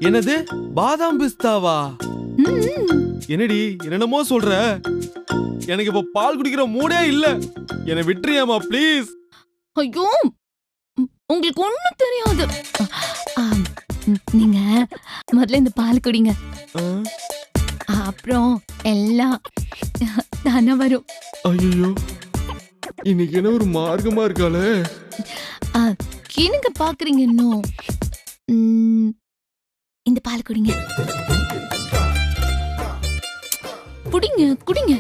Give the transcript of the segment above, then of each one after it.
என்னது பாதாம் பிஸ்தாவா? என்னடி என்னென்னமோ சொல்ற? எனக்கு இப்ப பால் குடிக்கிற மூடே இல்ல. என்னை விட்டுறியாமா ப்ளீஸ்? ஐயோ, உங்களுக்கு ஒண்ணும் தெரியாது. நீங்க முதல்ல இந்த பால் குடிங்க, அப்புறம் எல்லாம் தானே வரும். ஐயோ, இன்னைக்கு என்ன ஒரு மார்க்கமா இருக்காளே. என்னங்க பாக்குறீங்க இன்னும்? இந்த பால் குடிங்க. குடிங்க குடிங்க.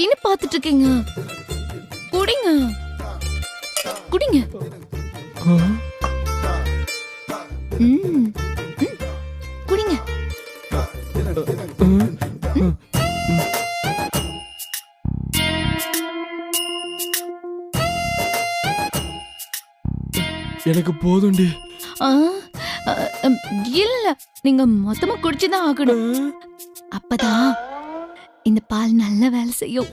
என்ன பாத்துட்டு இருக்கீங்க? குடிங்க குடிங்க. குடிங்க. எனக்கு போதும்டி. இல்ல, நீங்க மொத்தமா குடிச்சுதான் ஆகணும். அப்பதான் இந்த பால் நல்ல வேலை செய்யும்.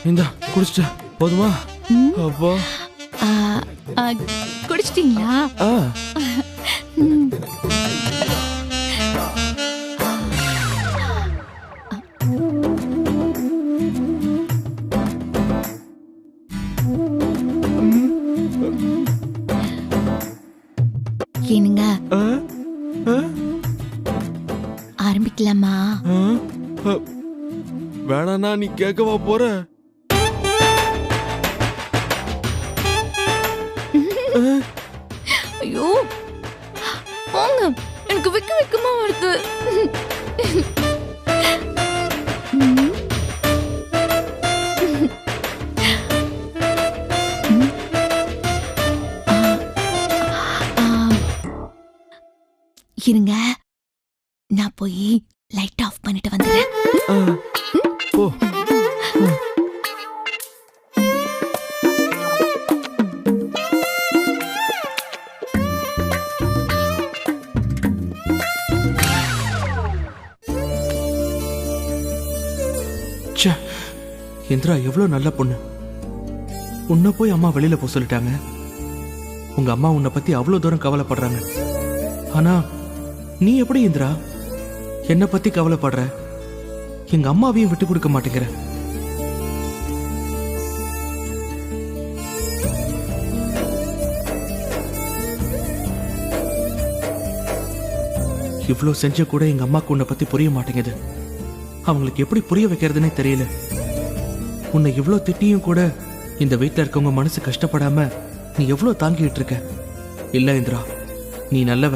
இந்தா குடிச்சிட்ட போதுமா? அப்பா குடிச்சிட்டீங்களா? ஏனுங்க, ஆரம்பிக்கலாமா? வேணாண்ணா, நீ கேட்கவா போற? ஐயோ போங்க, எனக்கு வெக்க வெக்கமா வருது. இருங்க, நான் போய் லைட் ஆஃப் பண்ணிட்டு வந்துடுறேன். போ. இந்திரா எவ்வளவு நல்ல பொண்ணு. உன்னை போய் அம்மா வெளியில போக சொல்லிட்டாங்க. உங்க அம்மா உன்னை பத்தி அவ்வளவு தூரம் கவலைப்படுறாங்க. ஆனா நீ எப்படி இந்திரா என்ன பத்தி கவலைப்படுற? எங்க அம்மாவையும் விட்டு கொடுக்க மாட்டேங்கிற. இவ்வளவு செஞ்ச கூட எங்க அம்மாக்கு உன்னை பத்தி புரிய மாட்டேங்குது. அவங்களுக்கு எப்படி புரிய வைக்கிறதுனே தெரியல. உன்னை இவ்வளவு திட்டியும் கூட இந்த வீட்டுல இருக்கவங்க மனசு கஷ்டப்படாம நீ எவ்வளவு தாங்கிட்டு இருக்க. இல்ல இந்திரா, நீ நல்லவ.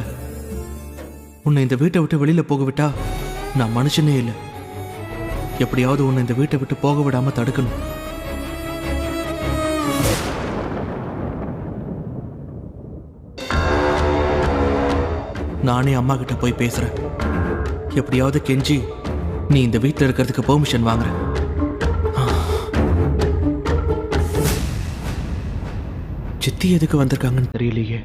உன்னை இந்த வீட்டை விட்டு வெளியில போக விட்டா நான் மனுஷனே இல்லை. எப்படியாவது உன்னை இந்த வீட்டை விட்டு போக விடாம தடுக்கணும். நானே அம்மா கிட்ட போய் பேசுறேன். எப்படியாவது கெஞ்சி நீ இந்த வீட்டில் இருக்கிறதுக்கு பெர்மிஷன் வாங்குற. சித்தி எதுக்கு வந்திருக்காங்கன்னு தெரியலையே.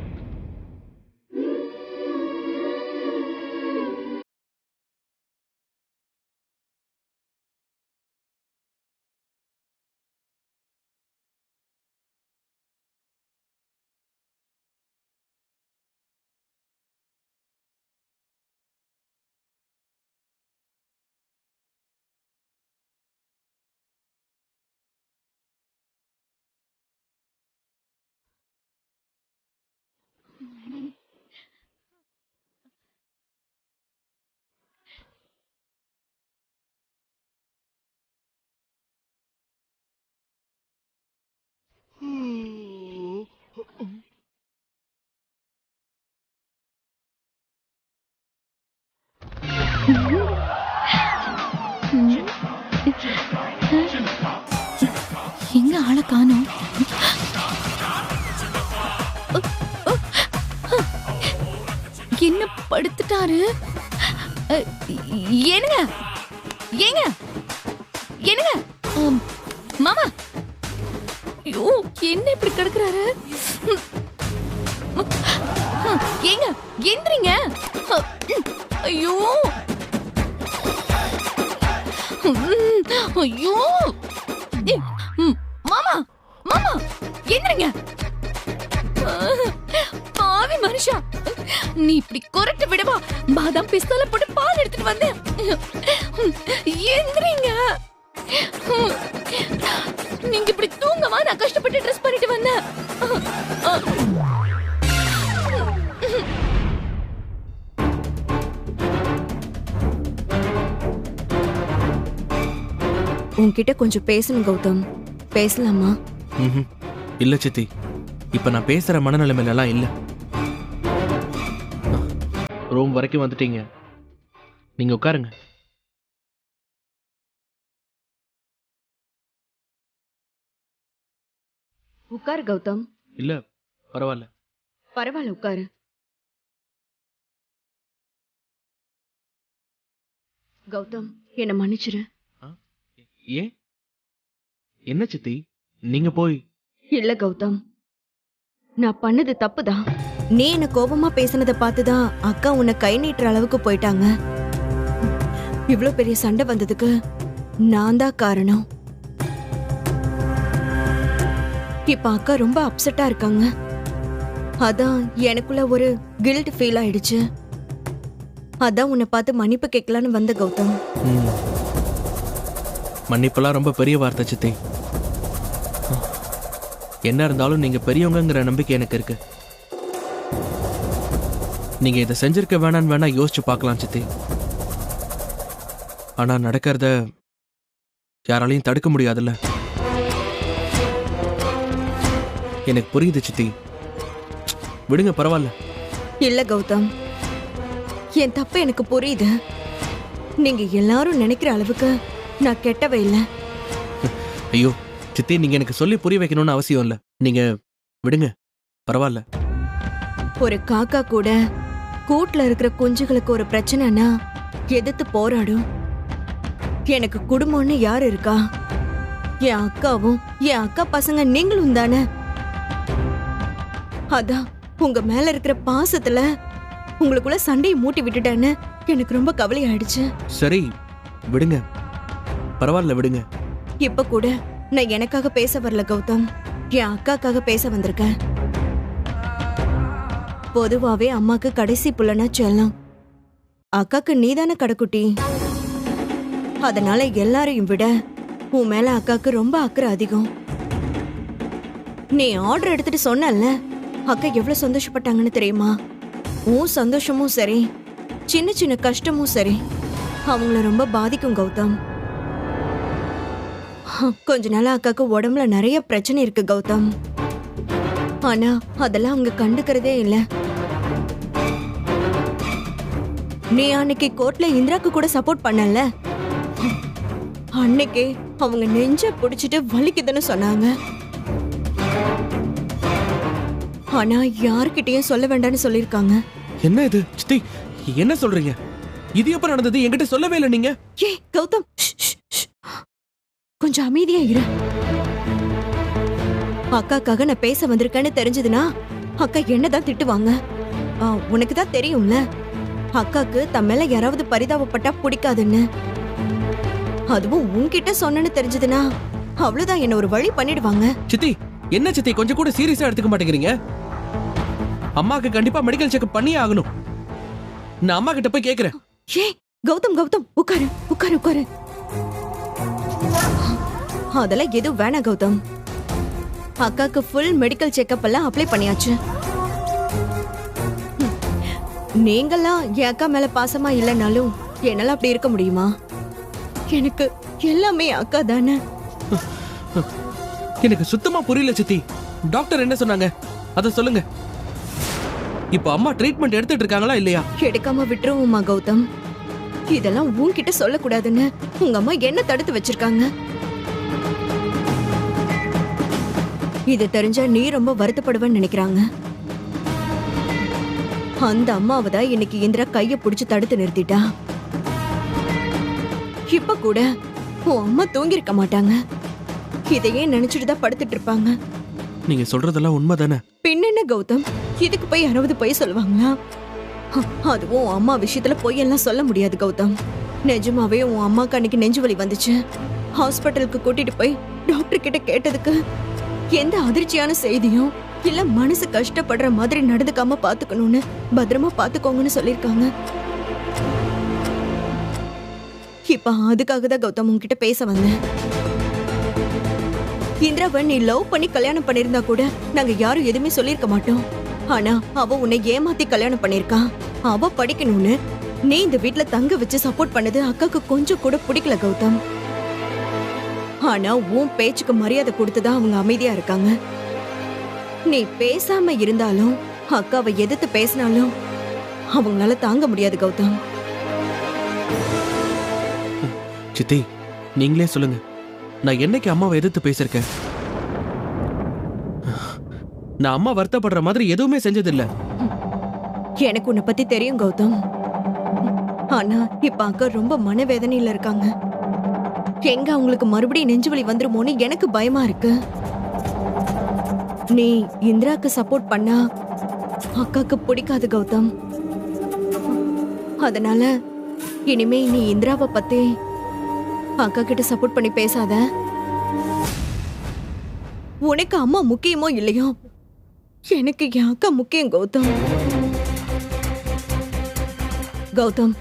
எங்க ஆளை காணோம்? என்ன படுத்துட்டாரு? ஏனுங்க ஏங்க ஏனுங்க மாமா, ஐயோ என்ன இப்படி இப்படி கிடக்குறாரு? ஏங்க எந்திரிங்க. ஐயோ ஐயோ மாமா மாமா எந்திரிங்க. பாவி மனுஷா, நீ இப்படி கொரட்டு விடவா? பாதாம் பிஸ்தால போட்டு பால் எடுத்துட்டு வந்தேன். எந்திரிங்க. நீங்க இப்படி தூங்கவா? நான் கஷ்டப்பட்டு ட்ரெஸ் பண்ணிட்டு வந்தேன். உன்கிட்ட கொஞ்சம் பேசணும் கௌதம். பேசலாமா? இல்ல சித்தி, இப்ப நான் பேசுற மனநிலைமையில எல்லாம் இல்ல. ரூம் வரைக்கும் வந்துட்டீங்க, நீங்க உட்காருங்க. உட்காரு கௌதம். இல்ல பரவாயில்ல. பரவாயில்ல உட்காரு. கௌதம், என்ன மன்னிச்சிரு. ஏன்? என்ன சித்தி, நீங்க போய்? இல்ல கௌதம், நான் பண்ணது தப்புதான். நீ என்ன கோபமா பேசினதை பார்த்துதான் அக்கா உன்னை கை நீட்டுற அளவுக்கு போயிட்டாங்க. இவ்ளோ பெரிய சண்டை வந்ததுக்கு நான் தான் காரணம். இப்ப அக்கா ரொம்ப அப்செட்டா இருக்காங்க. அதான் எனக்குள்ள ஒரு கில்ட் ஃபீல் ஆயிடுச்சு. அதான் உன்னை பார்த்து மன்னிப்பு கேட்கலான்னு வந்த கௌதம். மன்னிப்பெல்லாம் ரொம்ப பெரிய வார்த்தை சித்தி. என்ன இருந்தாலும் நீங்க பெரியவங்கங்கிற நம்பிக்கை எனக்கு இருக்கு. நீங்க இதை செஞ்சிருக்க வேணான்னு வேணா யோசிச்சு பார்க்கலாம் சித்தி. ஆனா நடக்கிறத யாராலையும் தடுக்க முடியாதுல்ல. எனக்கு புரியுது சித்தி, விடுங்க பரவாயில்ல. இல்ல கௌதம், என் தப்பு எனக்கு புரியுது. நீங்க எல்லாரும் நினைக்கிற அளவுக்கு நான் கெட்டவ இல்ல. ஐயோ சித்தி, நீங்க எனக்கு சொல்லி புரிய வைக்கணும்னு அவசியம் இல்ல. நீங்க விடுங்க பரவாயில்ல. ஒரு காக்கா கூட கூட்டுல இருக்கிற குஞ்சுகளுக்கு ஒரு பிரச்சனைனா எதிர்த்து போராடும். எனக்கு குடும்பம்னு யாரு இருக்கா? என் அக்காவும் என் அக்கா பசங்க நீங்களும் தானே. அதான் உங்க மேல இருக்கிற பாசத்துல உங்களுக்குள்ள சண்டையை மூட்டி விட்டுட்டேன்னு எனக்கு ரொம்ப கவலை ஆயிடுச்சு. சரி விடுங்க பரவாயில்ல, விடுங்க. இப்ப கூட நான் எனக்காக பேச வரல கௌதம், என் அக்காக்காக பேச வந்திருக்கேன். பொதுவாவே அம்மாக்கு கடைசி புள்ளனா செல்லம். அக்காக்கு நீதானே கடைக்குட்டி. அதனால எல்லாரையும் விட உன் மேல அக்காக்கு ரொம்ப அக்கறை அதிகம். நீ ஆர்டர் எடுத்துட்டு சொன்னல்ல, அக்கா எவ்வளவு சந்தோஷப்பட்டாங்கன்னு தெரியுமா? உன் சந்தோஷமும் சரி, சின்ன சின்ன கஷ்டமும் சரி, அவங்கள ரொம்ப பாதிக்கும் கௌதம். கொஞ்ச நாளா அக்காக்கு உடம்புல நிறைய பிரச்சனை இருக்கு கௌதம். ஆனா அதெல்லாம் அவங்க கண்டுக்கிறதே இல்ல. நீ அன்னைக்கு கோர்ட்ல இந்திராக்கு கூட சப்போர்ட் பண்ணல. அன்னைக்கே அவங்க நெஞ்ச புடிச்சிட்டு வலிக்குதுன்னு சொன்னாங்க. ஆனா யார்கிட்டயும் சொல்ல வேண்டாம்னு சொல்லிருக்காங்க. என்ன இது சித்தி, என்ன சொல்றீங்க? இது எப்ப நடந்தது? என்கிட்ட சொல்லவே இல்லை நீங்க. ஏ கௌதம், கொஞ்சம் அமைதியா இரு. அக்காக்காக நான் பேச வந்திருக்கேன்னு தெரிஞ்சதுன்னா அக்கா என்னதான் திட்டுவாங்க. உனக்கு தான் தெரியும்ல, அக்காக்கு தம் மேல யாராவது பரிதாபப்பட்டா பிடிக்காதுன்னு. அதுவும் உன்கிட்ட சொன்னேன்னு தெரிஞ்சதுன்னா அவ்வளவுதான், என்ன ஒரு வழி பண்ணிடுவாங்க. சித்தி என்ன சித்தி, கொஞ்சம் கூட சீரியஸா எடுத்துக்க மாட்டேங்கிறீங்க. அம்மாக்கு கண்டிப்பா மெடிக்கல் செக்அப் பண்ணியே ஆகணும். நான் அம்மா கிட்ட போய் கேக்குறேன். ஏ கௌதம் கௌதம், உட்காரு உட்காரு உட்காரு. அதெல்லாம் எதுவும் வேணாம் கௌதம். அக்காக்கு ஃபுல் மெடிக்கல் செக்அப் எல்லாம் அப்ளை பண்ணியாச்சு. நீங்கெல்லாம் என் அக்கா மேல பாசமா இல்லைனாலும் என்னால அப்படி இருக்க முடியுமா? எனக்கு எல்லாமே அக்கா தானே. எனக்கு சுத்தமா புரியல சித்தி. டாக்டர் என்ன சொன்னாங்க அத சொல்லுங்க. இப்போ அம்மா ட்ரீட்மெண்ட் எடுத்துட்டு இருக்காங்களா இல்லையா? எடுக்காம விட்டுருவோமா கௌதம்? இதெல்லாம் உன்கிட்ட சொல்லக்கூடாதுன்னு உங்க அம்மா என்ன தடுத்து வச்சிருக்காங்க. இது தெரிஞ்சா நீ ரொம்ப வருத்தப்படுவேன்னு நினைக்கிறாங்க. அந்த அம்மாவை தான் இன்னைக்கு இந்திரா கைய புடிச்சு தடுத்து நிறுத்திட்டா. இப்ப கூட உன் அம்மா தூங்கிருக்க மாட்டாங்க. இதையே நினைச்சிட்டு தான் படுத்துட்டு இருப்பாங்க. நீங்க சொல்றதெல்லாம் உண்மைதானே? பின்னென்ன கௌதம், இதுக்கு போய் யாராவது பொய் சொல்லுவாங்களா? அதுவும் உன் அம்மா விஷயத்துல பொய்யெல்லாம் சொல்ல முடியாது கௌதம். நிஜமாவே உன் அம்மாக்கு அன்னைக்கு நெஞ்சு வலி வந்துச்சு. ஹாஸ்பிட்டலுக்கு கூட்டிட்டு போய் டாக்டர் கிட்ட கேட்டதுக்கு எந்த அதிர்ச்சியான செய்தியும் இல்ல, மனசு கஷ்டப்படுற மாதிரி நடந்துக்காம பாத்துக்கணும்னு, பத்திரமா பாத்துக்கோங்கன்னு சொல்லிருக்காங்க. இப்ப அதுக்காக தான் கௌதம் உன்கிட்ட பேச வந்தேன். இந்திராவை நீ லவ் பண்ணி கல்யாணம் பண்ணிருந்தா கூட நாங்க யாரும் எதுவுமே சொல்லிருக்க மாட்டோம். ஆனா அவ உன்னை ஏமாத்தி கல்யாணம் பண்ணிருக்கா. அவ படிக்கணும்னு நீ இந்த வீட்ல தங்க வச்சு சப்போர்ட் பண்ணது அக்காக்கு கொஞ்சம் கூட பிடிக்கல கௌதம். ஆனா உன் பேச்சுக்கு மரியாதை கொடுத்துதான் அவங்க அமைதியா இருக்காங்க. நீ பேசாம இருந்தாலும், அக்காவை எதிர்த்து பேசினாலும் அவங்களால தாங்க முடியாது கௌதம். சித்தி, நீங்களே சொல்லுங்க, நான் என்னைக்கு அம்மாவை எதிர்த்து பேசிருக்கேன்? நான் அம்மா வருத்தப்படுற மாதிரி எதுவுமே செஞ்சதில்ல. எனக்கு உன்னை பத்தி தெரியும் கௌதம். ஆனா இப்ப அக்கா ரொம்ப மனவேதனையில இருக்காங்க. எங்க அவங்களுக்கு மறுபடியும் நெஞ்சுவலி வந்துருமோன்னு எனக்கு பயமா இருக்கு. நீ இந்திராக்கு சப்போர்ட் பண்ணா அக்காக்கு பிடிக்காது கௌதம். அதனால இனிமே நீ இந்திராவை பத்தி அக்கா கிட்ட சப்போர்ட் பண்ணி பேசாத. உனக்கு அம்மா முக்கியமோ இல்லையோ, எனக்கு என் அக்கா முக்கியம் கௌதம். கௌதம்,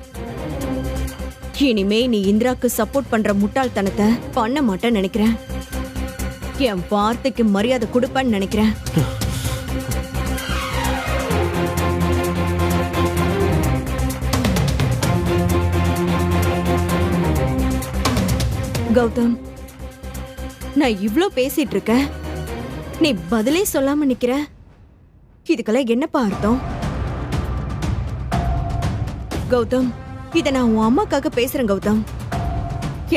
இனிமே நீ இந்திராக்கு சப்போர்ட் பண்ற முட்டாள்தனத்தை பண்ண மாட்டேன்னு நினைக்கிறேன். என் வார்த்தைக்கு மரியாதை கொடுப்பேன்னு நினைக்கிறேன். கௌதம், நான் இவ்ளோ பேசிட்டு இருக்கேன், நீ பதிலே சொல்லாம நிக்கிற. இதுக்கெல்லாம் என்னப்பா அர்த்தம்? கௌதம், இத நான் உன் அம்மாக்காக பேசுறேன் கௌதம்.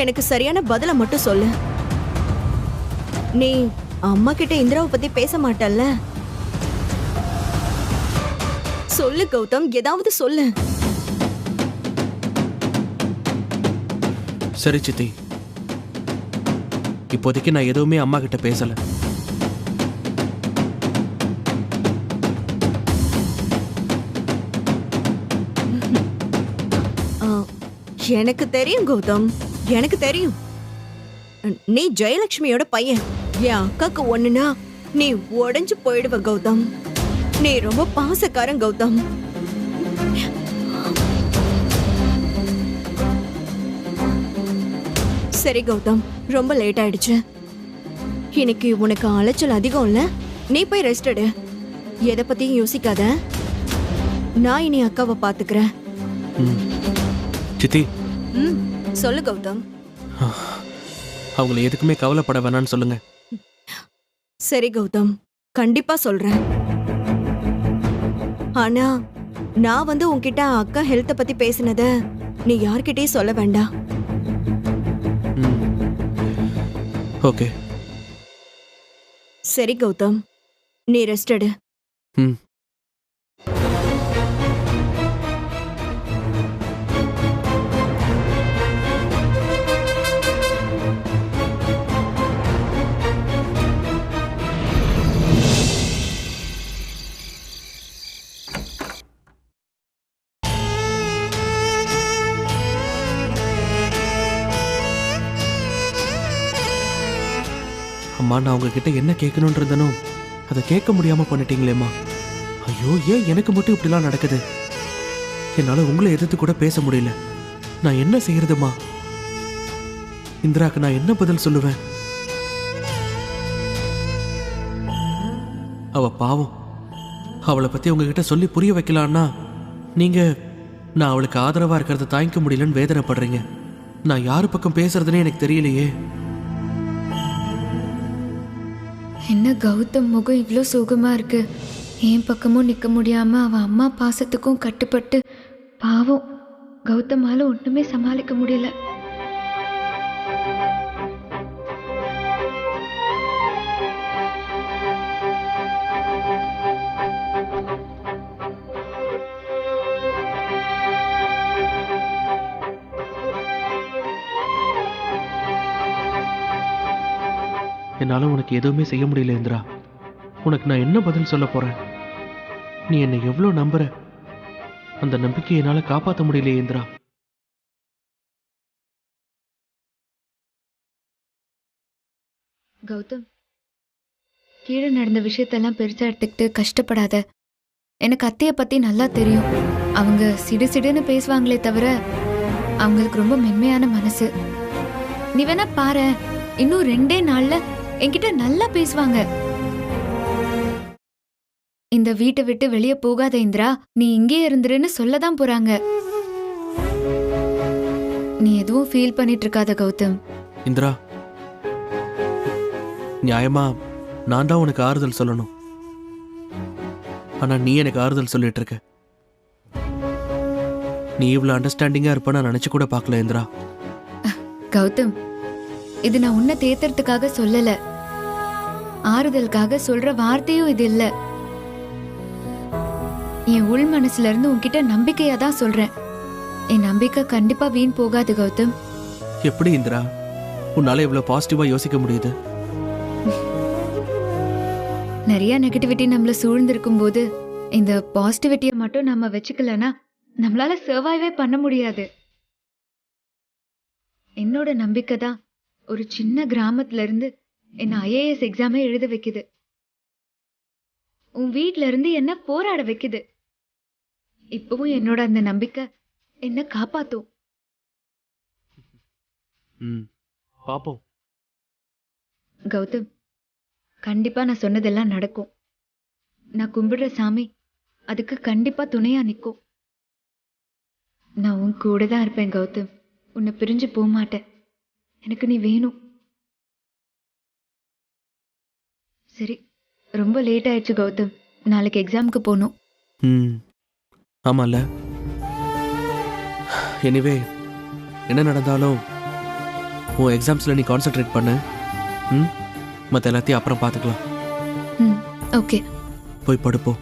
எனக்கு சரியான பதில மட்டும் சொல்லு. நீ அம்மா கிட்ட இந்திராவை பத்தி பேச மாட்டல்ல? சொல்லு கௌதம், ஏதாவது சொல்லு. சரி சித்தி, இப்போதைக்கு நான் எதுவுமே அம்மா கிட்ட பேசல. எனக்கு தெரியும் கௌதம், எனக்கு தெரியும். நீ ஜெயலட்சுமியோட பையன். என் அக்காக்கு ஒண்ணுனா நீ உடைஞ்சு போயிடுவ கௌதம். நீ ரொம்ப பாசக்காரன் கௌதம். சரி கௌதம், ரொம்ப லேட் ஆயிடுச்சு. இன்னைக்கு உனக்கு அலைச்சல் அதிகம் இல்ல? நீ போய் ரெஸ்ட் எடு. எதை பத்தியும் யோசிக்காத. நான் இனி அக்காவை பாத்துக்கிறேன். சித்தி, சொல்லு கௌதம். அவங்கள எதுக்குமே கவலைப்பட வேணாம்னு சொல்லுங்க. சரி கௌதம், கண்டிப்பா சொல்றேன். ஆனா நான் உன்கிட்ட அக்கா ஹெல்த்த பத்தி பேசினத நீ யார்கிட்டயும் சொல்ல வேண்டாம். ஓகே. சரி கௌதம், நீ ரெஸ்ட் எடு. அம்மா, நான் உங்ககிட்ட என்ன கேட்கணும்னு இருந்தனோ அதை கேட்க முடியாம பண்ணிட்டீங்களேம்மா. ஐயோ, ஏன் எனக்கு மட்டும் இப்படிலாம் நடக்குது? என்னால உங்களை எதிர்த்து கூட பேச முடியல. நான் என்ன செய்யறதுமா? இந்திராக்கு நான் என்ன பதில் சொல்லுவேன்? அவ பாவம். அவளை பத்தி உங்ககிட்ட சொல்லி புரிய வைக்கலான்னா நீங்க நான் அவளுக்கு ஆதரவா இருக்கிறத தாங்கிக்க முடியலன்னு வேதனைப்படுறீங்க. நான் யாரு பக்கம் பேசுறதுன்னு எனக்கு தெரியலையே. என்ன கௌதம் முகம் இவ்வளோ சோகமா இருக்கு? என் பக்கமும் நிற்க முடியாம அவன் அம்மா பாசத்துக்கும் கட்டுப்பட்டு பாவம் கௌதமால ஒண்ணுமே சமாளிக்க முடியல. என்னால உனக்கு எதுவுமே செய்ய முடியல இந்திரா. உனக்கு நான் என்ன பதில் சொல்ல போறேன்? நீ என்னை எவ்வளவு நம்புற, அந்த நம்பிக்கையை என்னால காப்பாற்ற முடியலையே இந்திரா. கௌதம், கீழே நடந்த விஷயத்தெல்லாம் பெருசா எடுத்துக்கிட்டு கஷ்டப்படாத. எனக்கு அத்தையை பத்தி நல்லா தெரியும். அவங்க சிடு சிடுன்னு பேசுவாங்களே தவிர அவங்களுக்கு ரொம்ப மென்மையான மனசு. நீ வேணா பாரு, இன்னும் 2 நாள்ல என்கிட்ட நல்லா பேசுவாங்க. இந்த வீட்டை விட்டு வெளியே போகாத இந்திரா, நீ இங்கே இருந்துருன்னு சொல்லதான் போறாங்க. நீ எதுவும் ஃபீல் பண்ணிட்டு இருக்காத கௌதம். இந்திரா, நியாயமா நான் தான் உனக்கு ஆறுதல் சொல்லணும். ஆனா நீ எனக்கு ஆறுதல் சொல்லிட்டு இருக்க. நீ இவ்வளவு அண்டர்ஸ்டாண்டிங்கா இருப்ப நான் நினைச்சு கூட பார்க்கல இந்திரா. கௌதம், இது நான் உன்னை தேத்துறதுக்காக சொல்லல, ஆறுதலுக்காக சொல்ற வார்த்தையும் இது இல்ல. என் உள் மனசுல இருந்து உன்கிட்ட நம்பிக்கையா தான் சொல்றேன். என் நம்பிக்கை கண்டிப்பா வீண் போகாது கௌதம். எப்படி இந்திரா உன்னால இவ்வளவு பாசிட்டிவா யோசிக்க முடியுது? நிறைய நெகட்டிவிட்டி நம்மள சூழ்ந்திருக்கும் போது இந்த பாசிட்டிவிட்டியை மட்டும் நம்ம வச்சுக்கலனா நம்மளால சர்வைவே பண்ண முடியாது. என்னோட நம்பிக்கை தான் ஒரு சின்ன கிராமத்துல இருந்து என்ன IAS எக்ஸாமே எழுத வைக்குது. உன் வீட்ல இருந்து என்ன போராட வைக்குது. இப்பவும் என்னோட அந்த நம்பிக்கை என்ன காப்பாத்தும். பாப்போம். கௌதம், கண்டிப்பா நான் சொன்னதெல்லாம் நடக்கும். நான் கும்பிடுற சாமி அதுக்கு கண்டிப்பா துணையா நிற்கும். நான் உன் கூட தான் இருப்பேன் கௌதம். உன்னை பிரிஞ்சு போக மாட்டேன். எனக்கு நீ வேணும். சரி, ரொம்ப லேட் ஆயிடுச்சு கௌதம். நாளைக்கு எக்ஸாமுக்கு போகணும். ஆமால. எனிவே என்ன நடந்தாலும் உன் எக்ஸாம்ஸ்ல நீ கான்சென்ட்ரேட் பண்ணு. மற்ற எல்லாத்தையும் அப்புறம் பார்த்துக்கலாம். ஓகே, போய் படுப்போம்.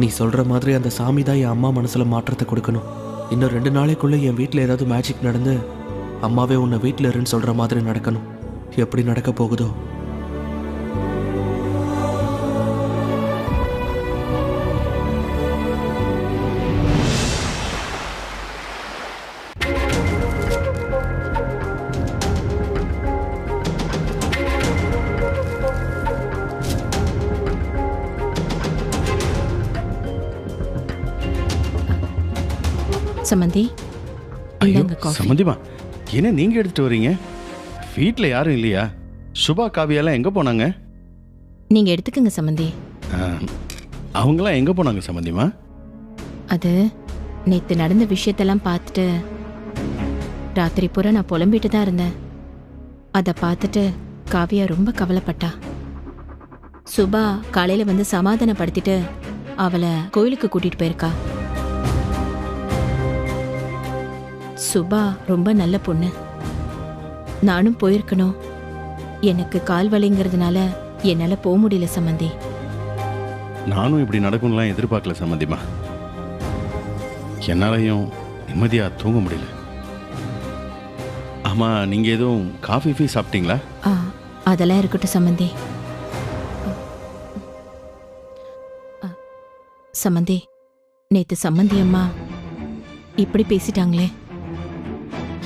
நீ சொல்ற மாதிரி அந்த சாமி தான் என் அம்மா மனசுல மாற்றத்தை கொடுக்கணும். இன்னும் 2 நாளைக்குள்ள என் வீட்டில் ஏதாவது மேஜிக் நடந்து அம்மாவே உன்னை வீட்டில் இருன்னு சொல்ற மாதிரி நடக்கணும். எப்படி நடக்க போகுதோ. சமந்தி, சமந்திமா, என்ன நீங்க எடுத்துட்டு வரீங்க? வீட்டில் யாரும் இல்லையா? சுபா காவியாலாம் எங்க போனாங்க? நீங்க எடுத்துக்கங்க சமந்தி. அவங்களாம் எங்க போனாங்க சமந்திமா? அது நேத்து நடந்த விஷயத்தெல்லாம் பார்த்துட்டு ராத்திரி பூரா நான் புலம்பிட்டு தான் இருந்தேன். அதை பார்த்துட்டு காவியா ரொம்ப கவலைப்பட்டா. சுபா காலையில வந்து சமாதானப்படுத்திட்டு அவளை கோயிலுக்கு கூட்டிட்டு போயிருக்கா. சுபா ரொம்ப நல்ல பொண்ணு. நானும் போயிருக்கணும். எனக்கு கால் வலிங்கிறதுனால என்னால போக முடியல சம்மந்தி. நானும் இப்படி நடக்கும்லாம் எதிர்பார்க்கல சம்மந்திமா. என்னாலையும் நிம்மதியா தூங்க முடியல. ஆமா, நீங்க எதுவும் காஃபி சாப்பிட்டீங்களா? அதெல்லாம் இருக்கட்டும் சம்மந்தி. சம்மந்தி, நேத்து சம்மந்தி அம்மா இப்படி பேசிட்டாங்களே,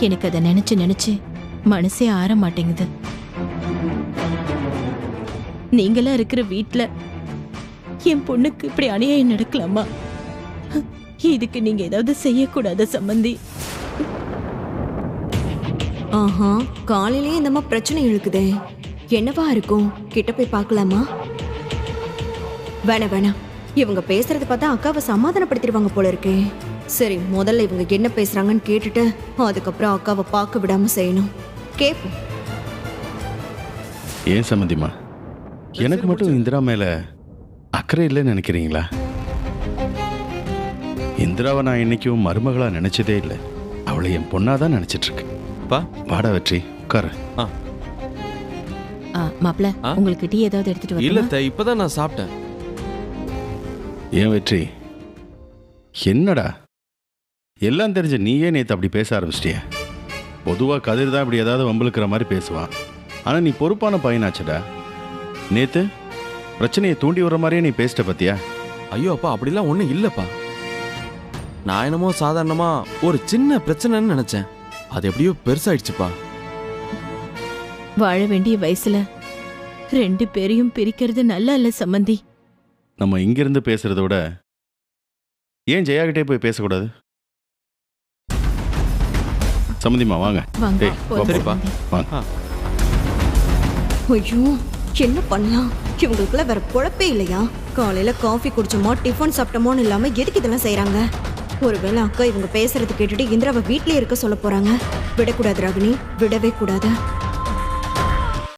எனக்கு அதை நினைச்சு மனசே ஆற மாட்டேங்குது. நீங்களா இருக்கிற வீட்ல என் பொண்ணுக்கு இப்படி அநியாயம் நடக்கலாமா? இதுக்கு நீங்க ஏதாவது செய்யக்கூடாத சம்மந்தி? ஆஹா, காலையிலேயே இந்த பிரச்சனை இழுக்குதே. என்னவா இருக்கும்? கிட்ட போய் பார்க்கலாமா? வேணாம், இவங்க பேசுறது பார்த்தா அக்காவை சமாதானப்படுத்திடுவாங்க போல இருக்கே. சரி, முதல்ல இவங்க என்ன பேசுறாங்கன்னு கேட்டுட்டு அதுக்கப்புறம் அக்காவை பார்க்க விடாம செய்யணும். கேட்போம். ஏன் சம்மந்திமா, எனக்கு மட்டும் இந்திரா மேல அக்கறை இல்லைன்னு நினைக்கிறீங்களா? இந்திராவை நான் என்னைக்கும் மருமகளா நினைச்சதே இல்லை. அவளை என் பொண்ணாதான் நினைச்சிட்டு இருக்கேன். பா வாடா வெற்றி உட்காரு. மாப்பிள ஆ? உங்களுக்கு டீ ஏதாவது எடுத்துட்டு இல்ல வரணுமா? இப்பதான் நான் சாப்பிட்டேன். ஏன் வெற்றி என்னடா எல்லாம் தெரிஞ்ச நீயே நேற்று அப்படி பேச ஆரம்பிச்சிட்டிய. பொதுவாக கதிர் தான் இப்படி ஏதாவது வம்பளுக்கிற மாதிரி பேசுவான். ஆனால் நீ பொறுப்பான பையனாச்சடா. நேற்று பிரச்சனையை தூண்டி வர்ற மாதிரியே நீ பேசிட்ட பத்தியா? ஐயோ அப்பா அப்படிலாம் ஒண்ணும் இல்லப்பா. நான் என்னமோ சாதாரணமா ஒரு சின்ன பிரச்சனைன்னு நினைச்சேன். அது எப்படியோ பெருசாயிடுச்சுப்பா. வாழ வேண்டிய வயசுல 2 பேரையும் பிரிக்கிறது நல்லா இல்ல சம்பந்தி. நம்ம இங்கிருந்து பேசுறத விட ஏன் ஜெயாகிட்டே போய் பேசக்கூடாது? சம்மந்திமா வாங்க. வாங்க டேய், போலாம் சரிப்பா. சம்பந்தி. வாங்க. ஐயோ என்ன பண்ணலாம்? இவங்களுக்குள்ள வேற பொழப்பே இல்லையா? காலையில காஃபி குடிச்சோமோ டிஃபன் சாப்பிட்டோமோன்னு இல்லாம எதுக்கு இதெல்லாம் செய்றாங்க? ஒருவேளை அக்கா இவங்க பேசுறது கேட்டுட்டு இந்திராவை வீட்லயே இருக்க சொல்ல போறாங்க. விடக்கூடாது ராகினி, விடவே கூடாது.